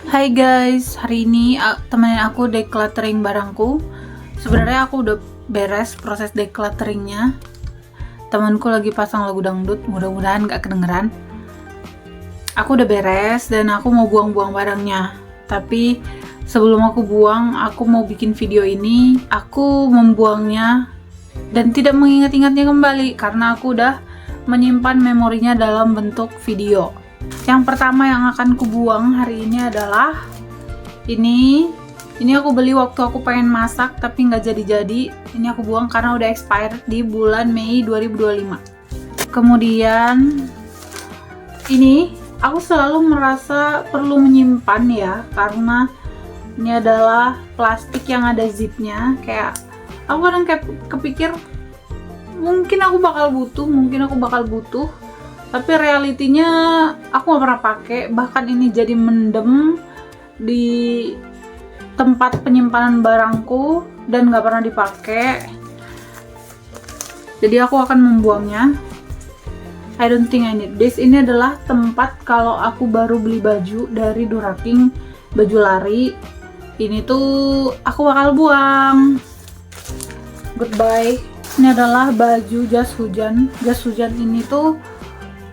Hai guys, hari ini temenin aku decluttering barangku. Sebenarnya aku udah beres proses declutteringnya. Temanku lagi pasang lagu dangdut, mudah-mudahan gak kedengeran. Aku udah beres dan aku mau buang-buang barangnya. Tapi sebelum aku buang, aku mau bikin video ini. Aku membuangnya dan tidak mengingat-ingatnya kembali karena aku udah menyimpan memorinya dalam bentuk video. Yang pertama yang akan kubuang hari ini adalah ini aku beli waktu aku pengen masak tapi nggak jadi-jadi. Ini aku buang karena udah expired di bulan Mei 2025. Kemudian ini aku selalu merasa perlu menyimpan ya, karena ini adalah plastik yang ada zipnya. Kayak aku kadang kayak kepikir mungkin aku bakal butuh, tapi realitinya aku nggak pernah pakai. Bahkan ini jadi mendem di tempat penyimpanan barangku dan nggak pernah dipakai. Jadi aku akan membuangnya. I don't think I need this. Ini adalah tempat kalau aku baru beli baju dari Duraking, baju lari. Ini tuh aku bakal buang. Goodbye. Ini adalah baju jas hujan. Jas hujan ini tuh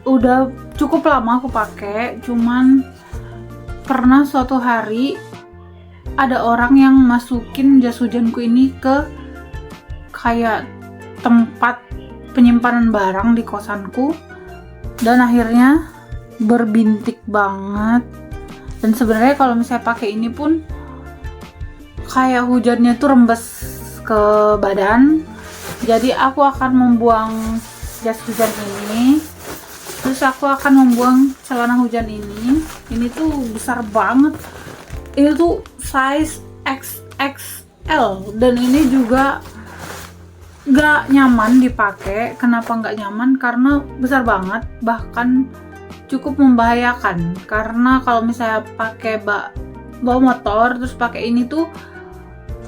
udah cukup lama aku pakai, cuman pernah suatu hari ada orang yang masukin jas hujanku ini ke kayak tempat penyimpanan barang di kosanku dan akhirnya berbintik banget. Dan sebenarnya kalau misalnya pakai ini pun kayak hujannya tuh rembes ke badan. Jadi aku akan membuang jas hujan ini. Terus aku akan membuang celana hujan ini. Ini tuh besar banget. Ini tuh size XXL dan ini juga gak nyaman dipakai. Kenapa gak nyaman? Karena besar banget, bahkan cukup membahayakan. Karena kalau misalnya pakai bawa motor terus pakai ini tuh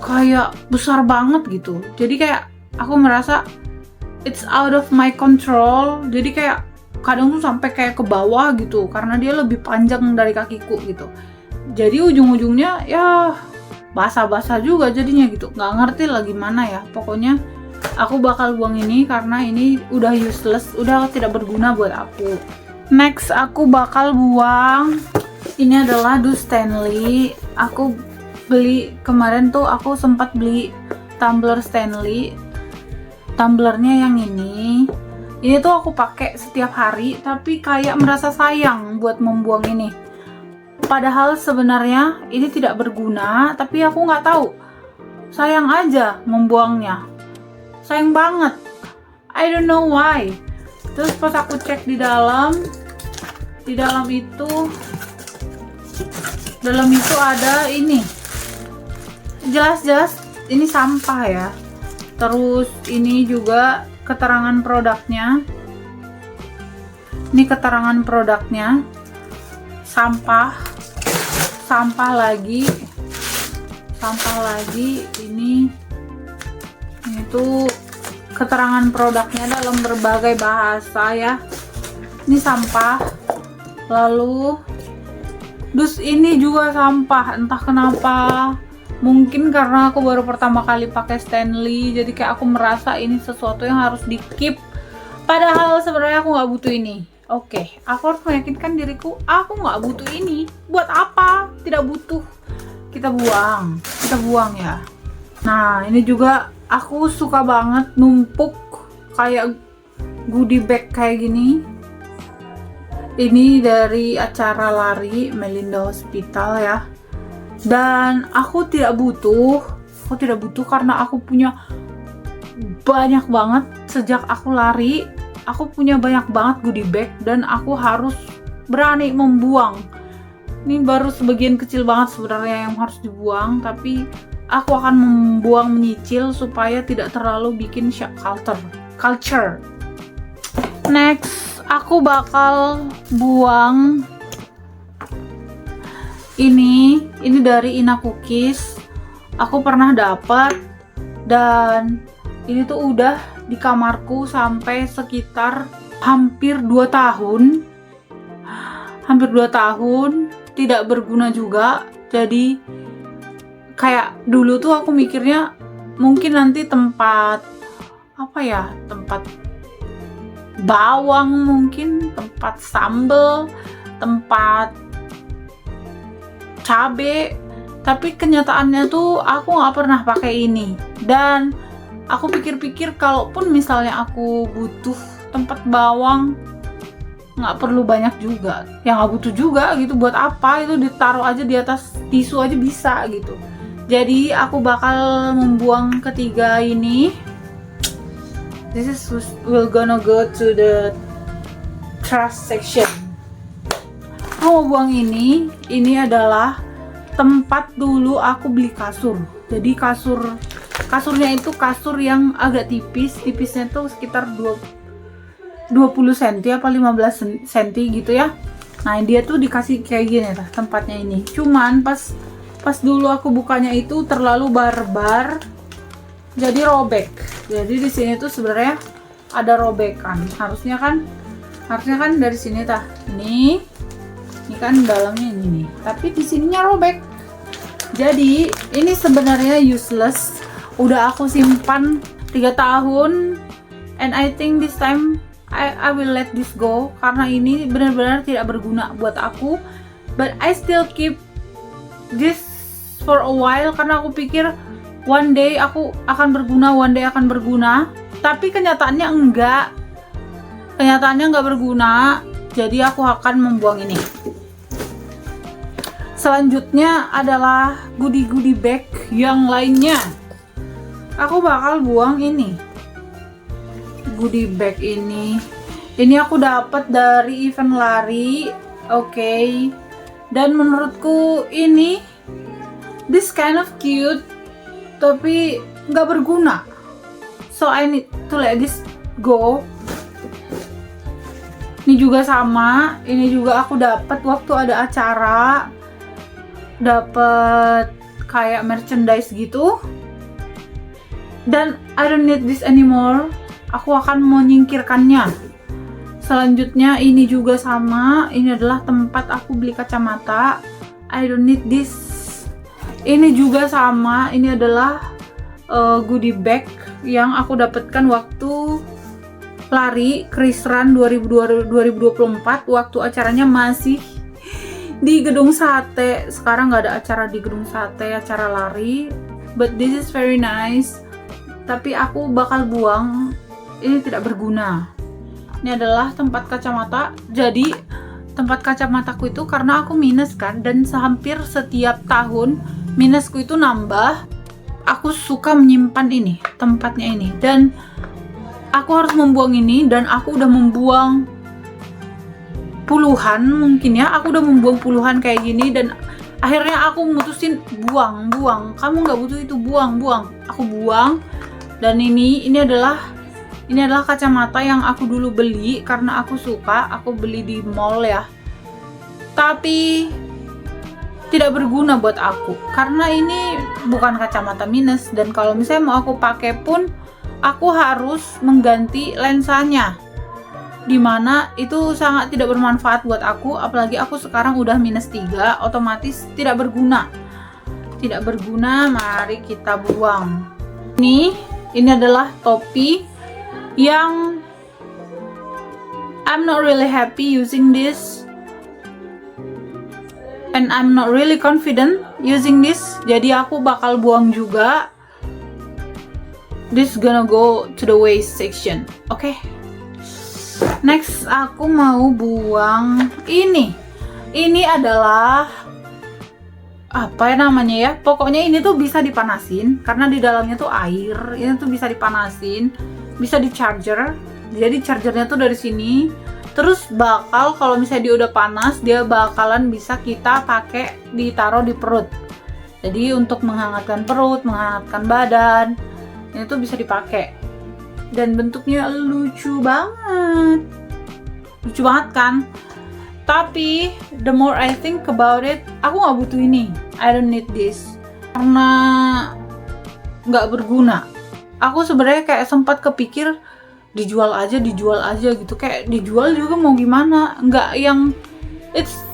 kayak besar banget gitu. Jadi kayak aku merasa it's out of my control. Jadi kayak kadang tuh sampai kayak ke bawah gitu karena dia lebih panjang dari kakiku gitu. Jadi ujung-ujungnya ya basah-basah juga jadinya gitu. Nggak ngerti lah gimana ya. Pokoknya aku bakal buang ini karena ini udah useless, udah tidak berguna buat aku. Next aku bakal buang ini adalah dus Stanley. Aku beli kemarin tuh, aku sempat beli tumbler Stanley. Tumblernya yang ini tuh aku pakai setiap hari, tapi kayak merasa sayang buat membuang ini. Padahal sebenarnya ini tidak berguna, tapi aku nggak tahu. Sayang aja membuangnya. Sayang banget. I don't know why. Terus pas aku cek di dalam itu ada ini. Jelas-jelas ini sampah ya. Terus ini juga keterangan produknya. Ini keterangan produknya. Sampah lagi. Ini tuh keterangan produknya dalam berbagai bahasa ya. Ini sampah. Lalu dus ini juga sampah. Entah kenapa. Mungkin karena aku baru pertama kali pakai Stanley, jadi kayak aku merasa ini sesuatu yang harus di keep. Padahal sebenarnya aku nggak butuh ini. Oke, aku harus meyakinkan diriku aku nggak butuh ini. Buat apa? Tidak butuh. Kita buang ya. Nah, ini juga aku suka banget numpuk kayak goodie bag kayak gini. Ini dari acara lari Melinda Hospital ya. Dan aku tidak butuh karena aku punya banyak banget. Sejak aku lari, aku punya banyak banget goodie bag dan aku harus berani membuang. Ini baru sebagian kecil banget sebenarnya yang harus dibuang, tapi aku akan membuang menyicil supaya tidak terlalu bikin shock culture. Next, aku bakal buang ini dari Ina Cookies. Aku pernah dapat dan ini tuh udah di kamarku sampai sekitar hampir 2 tahun. tidak berguna juga. Jadi kayak dulu tuh aku mikirnya mungkin nanti tempat apa ya, tempat bawang, mungkin tempat sambel, tempat cabe, tapi kenyataannya tuh aku nggak pernah pakai ini. Dan aku pikir-pikir kalaupun misalnya aku butuh tempat bawang, nggak perlu banyak juga, ya nggak butuh juga gitu, buat apa, itu ditaruh aja di atas tisu aja bisa gitu. Jadi aku bakal membuang ketiga ini. This is we're gonna go to the trash section. Aku mau buang ini adalah tempat dulu aku beli kasur. Jadi kasurnya itu kasur yang agak tipis, tipisnya tuh sekitar 20 cm apa 15 cm gitu ya. Nah, dia tuh dikasih kayak gini lah tempatnya ini. Cuman pas dulu aku bukanya itu terlalu barbar, jadi robek. Jadi di sini tuh sebenarnya ada robekan. Harusnya kan dari sini tah. Ini kan dalamnya ini nih. Tapi di sininya robek. Jadi ini sebenarnya useless. Udah aku simpan 3 tahun, and I think this time I will let this go karena ini benar-benar tidak berguna buat aku. But I still keep this for a while karena aku pikir one day aku akan berguna, tapi kenyataannya enggak. Kenyataannya enggak berguna, jadi aku akan membuang ini. Selanjutnya adalah goodie bag yang lainnya. Aku bakal buang ini. Goodie bag ini aku dapat dari event lari, oke. Dan menurutku ini this kind of cute, tapi nggak berguna. So I need to let this go. Ini juga sama, ini juga aku dapat waktu ada acara, dapat kayak merchandise gitu. Dan I don't need this anymore. Aku akan menyingkirkannya. Selanjutnya ini juga sama, ini adalah tempat aku beli kacamata. I don't need this. Ini juga sama, ini adalah goodie bag yang aku dapatkan waktu lari Chris Run 2024, waktu acaranya masih di Gedung Sate. Sekarang nggak ada acara di Gedung Sate, acara lari. But this is very nice. Tapi aku bakal buang, ini tidak berguna. Ini adalah tempat kacamata. Jadi tempat kacamataku itu karena aku minus kan, dan hampir setiap tahun minusku itu nambah. Aku suka menyimpan ini, tempatnya ini, dan aku harus membuang ini. Dan aku udah membuang puluhan, mungkin ya, aku udah membuang puluhan kayak gini. Dan akhirnya aku mutusin buang. Kamu nggak butuh itu, buang. Aku buang. Dan ini adalah kacamata yang aku dulu beli karena aku suka. Aku beli di mall ya, tapi tidak berguna buat aku karena ini bukan kacamata minus. Dan kalau misalnya mau aku pakai pun aku harus mengganti lensanya, dimana itu sangat tidak bermanfaat buat aku. Apalagi aku sekarang udah minus 3, otomatis tidak berguna. Mari kita buang. Ini adalah topi yang I'm not really happy using this, and I'm not really confident using this. Jadi aku bakal buang juga. This gonna go to the waste section. Oke. Next aku mau buang ini. Ini adalah apa ya namanya ya? Pokoknya ini tuh bisa dipanasin karena di dalamnya tuh air. Ini tuh bisa dipanasin, bisa di charger. Jadi chargernya tuh dari sini. Terus bakal kalau misalnya dia udah panas, dia bakalan bisa kita pakai ditaruh di perut. Jadi untuk menghangatkan perut, menghangatkan badan, ini tuh bisa dipakai. Dan bentuknya lucu banget kan? Tapi the more I think about it, aku nggak butuh ini. I don't need this karena nggak berguna. Aku sebenarnya kayak sempat kepikir dijual aja gitu, kayak dijual juga mau gimana, nggak yang it's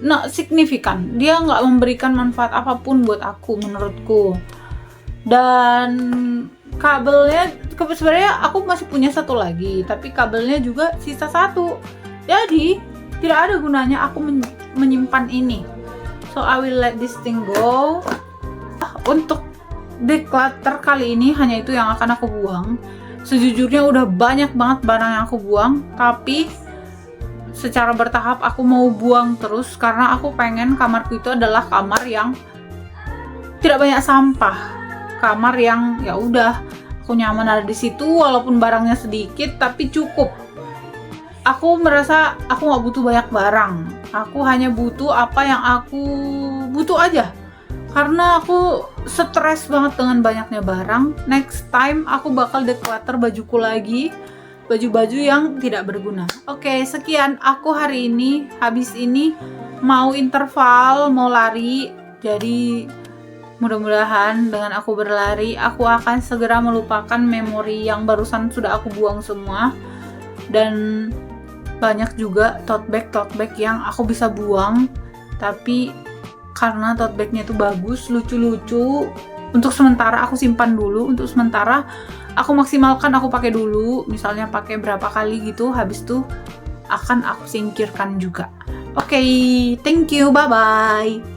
not signifikan. Dia nggak memberikan manfaat apapun buat aku menurutku. Dan kabelnya sebenarnya aku masih punya satu lagi, tapi kabelnya juga sisa satu. Jadi tidak ada gunanya aku menyimpan ini. So I will let this thing go. Untuk declutter kali ini hanya itu yang akan aku buang. Sejujurnya udah banyak banget barang yang aku buang, tapi secara bertahap aku mau buang terus karena aku pengen kamarku itu adalah kamar yang tidak banyak sampah. Kamar yang ya udah aku nyaman ada di situ walaupun barangnya sedikit tapi cukup. Aku merasa aku nggak butuh banyak barang. Aku hanya butuh apa yang aku butuh aja. Karena aku stres banget dengan banyaknya barang. Next time aku bakal declutter bajuku lagi. Baju-baju yang tidak berguna. Oke, sekian aku hari ini. Habis ini mau interval, mau lari. Jadi mudah-mudahan dengan aku berlari, aku akan segera melupakan memori yang barusan sudah aku buang semua. Dan banyak juga tote bag yang aku bisa buang. Tapi karena tote bagnya itu bagus, lucu-lucu, untuk sementara aku simpan dulu. Untuk sementara aku maksimalkan, aku pakai dulu. Misalnya pakai berapa kali gitu, habis itu akan aku singkirkan juga. Oke, thank you, bye-bye.